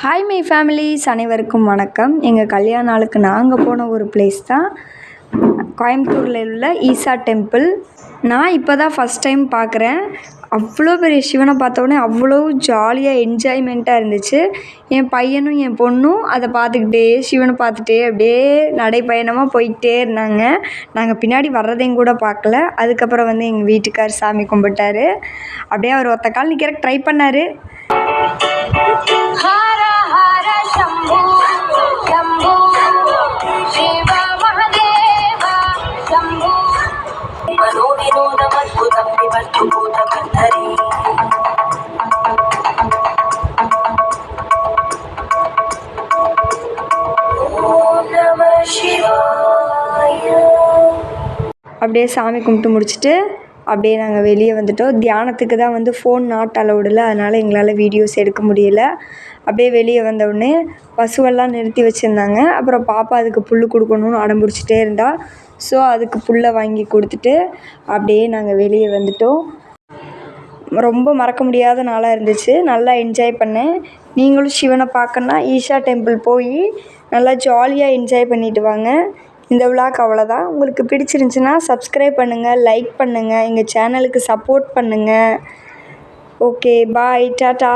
Hi my families, அனைவருக்கும் வணக்கம். எங்கள் கல்யாண நாளுக்கு நாங்கள் போன ஒரு பிளேஸ் தான் கோயம்புத்தூரில் உள்ள ஈசா டெம்பிள். நான் இப்போ தான் ஃபஸ்ட் டைம் பார்க்குறேன். அவ்வளோ பெரிய சிவனை பார்த்தோன்னே அவ்வளோ ஜாலியாக என்ஜாய்மெண்ட்டாக இருந்துச்சு. என் பையனும் என் பொண்ணும் அதை பார்த்துக்கிட்டே சிவனை பார்த்துட்டே அப்படியே நடைப்பயணமாக போய்கிட்டே இருந்தாங்க. நாங்கள் பின்னாடி வர்றதையும் கூட பார்க்கல. அதுக்கப்புறம் எங்கள் வீட்டுக்கார் சாமி கும்பிட்டாரு. அப்படியே அவர் ஒத்த கால் நிற்கிறக்கு ட்ரை பண்ணார். அப்படியே சாமி கும்பிட்டு முடிச்சுட்டு அப்படியே நாங்கள் வெளியே வந்துட்டோம். தியானத்துக்கு தான் ஃபோன் நாட் அலவுடில், அதனால் எங்களால் வீடியோஸ் எடுக்க முடியலை. அப்படியே வெளியே வந்தவுடனே பசுவெல்லாம் நிறுத்தி வச்சுருந்தாங்க. அப்புறம் பாப்பா அதுக்கு புல் கொடுக்கணுன்னு அடம்பிடிச்சிட்டே இருந்தா. ஸோ அதுக்கு புல்லை வாங்கி கொடுத்துட்டு அப்படியே நாங்கள் வெளியே வந்துட்டோம். ரொம்ப மறக்க முடியாத நாளாக இருந்துச்சு. நல்லா என்ஜாய் பண்ணேன். நீங்களும் சிவனை பார்க்கணுன்னா ஈஷா டெம்பிள் போய் நல்லா ஜாலியாக என்ஜாய் பண்ணிவிட்டு வாங்க. இந்த விலாக் அவ்வளோதான். உங்களுக்கு பிடிச்சிருந்துச்சின்னா சப்ஸ்கிரைப் பண்ணுங்கள், லைக் பண்ணுங்கள், எங்கள் சேனலுக்கு சப்போர்ட் பண்ணுங்கள். ஓகே, பாய், டாட்டா.